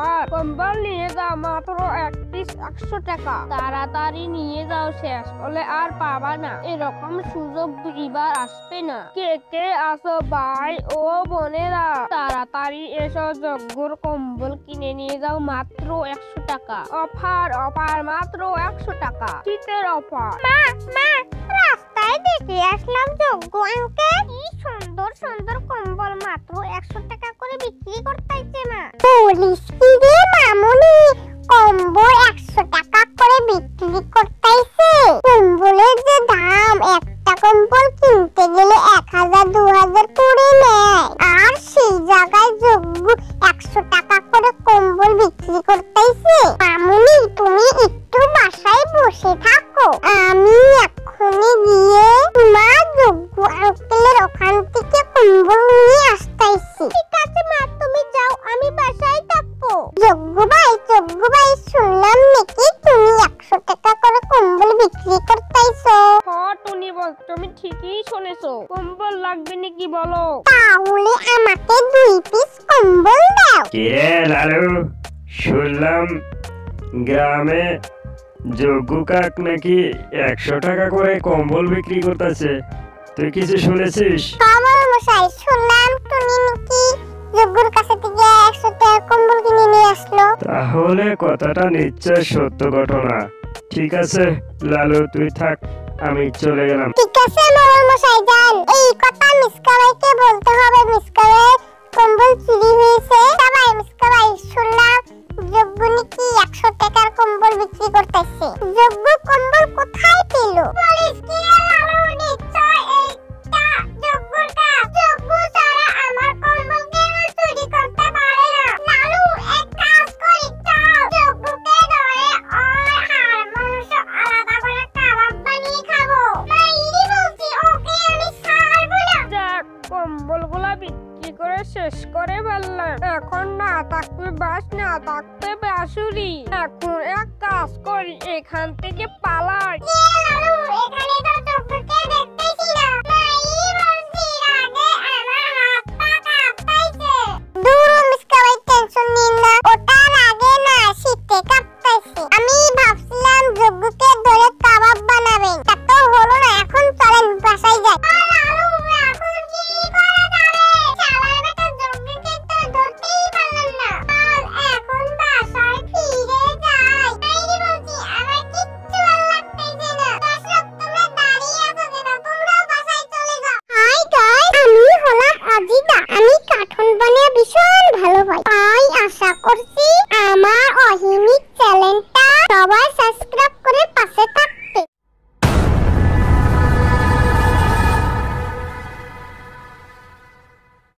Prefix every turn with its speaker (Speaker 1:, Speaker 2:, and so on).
Speaker 1: Offer, কম্বল নিয়ে যাও মাত্র এক পিস 100 টাকা। তাড়াতাড়ি নিয়ে যাও, শেষ হলে আর পাবা না। এরকম সুযোগ দুইবার আসবে না। কে কে আসো ভাই ও বোনেরা, তাড়াতাড়ি এসো, যজ্ঞর কম্বল কিনে নিয়ে যাও মাত্র 100 টাকা। অফার অফার, মাত্র 100 টাকা, শীতের অফার।
Speaker 2: মা মা, রাস্তায় দেখে আসলাম যজ্ঞ আঙ্কেল কি সুন্দর সুন্দর কম্বল মাত্র 100 টাকা করে বিক্রি করতেছে। মা বলিস কি রে মামুনি, কম্বল 100 টাকা করে বিক্রি করতেছে? কম্বলের যে দাম, একটা কম্বল কিনতে গেলে 1000 2000 করে নেয়, আর সেই জায়গায় যজ্ঞ 100 টাকা করে কম্বল বিক্রি করতেছে। মামুনি তুমি একটু বাসায় বসে থাকো, আমি এক্ষুনি গিয়ে তোমার যজ্ঞ আঙ্কেলের ওখান থেকে কম্বল নিয়ে আসতেছি। ঠিক আছে মা, তুমি যাও, আমি বাসায় থাকবো। যজ্ঞ ভাই শুনলাম নাকি তুমি 100 টাকা করে কম্বল বিক্রি করতেছো?
Speaker 1: টুনি বল, তুমি ঠিকই শুনেছো। কম্বল লাগবে নাকি বলো?
Speaker 2: তাহলে আমাকে 2 পিস কম্বল দাও।
Speaker 3: কে লালু, শুনলাম গ্রামে যজ্ঞ কাক নাকি 100 টাকা করে কম্বল বিক্রি করতেছে, তুই কিছু শুনেছিস?
Speaker 2: আমার মশাই, শুনলাম তুমি নাকি যজ্ঞর কাছে থেকে 100 টাকা কম্বল কিনে নিয়ে আসলো।
Speaker 3: তাহলে কথাটা নিশ্চয় সত্য ঘটনা। ঠিক আছে লালু, তুই থাক, আমি চলে গেলাম।
Speaker 2: ঠিক আছে মোড়ল মশাই, যান। এই কথা মিসকা ভাইকে বলতে হবে, মিসকা ভাই কম্বল চুরি হয়েছে। মিসকা ভাই শুনলাম যজ্ঞ নাকি 100 টাকার কম্বল বিক্রি করতেছে। যজ্ঞ কম্বল কোথায় পেল? পুলিশ কি লালু, নিশ্চয় এইটা যজ্ঞর কাজ। যজ্ঞ ছাড়া আমার কম্বল কেউ চুরি করতে পারে না। লালু এক কাজ করি, চল যজ্ঞকে ধরে ওর হাড় মাংস আলাদা করে কাবাব বানিয়ে খাবো। বাইরে বলছি, ওকে আমি ছাড়বো না।
Speaker 1: যাক, কম্বলগুলা বিক্রি করে শেষ করে ফেললাম। এখন না থাকবে বাস, না থাকবে বাঁশুরি। এখন এক কাজ করি, এখান থেকে পালাই।
Speaker 2: লালু এখানে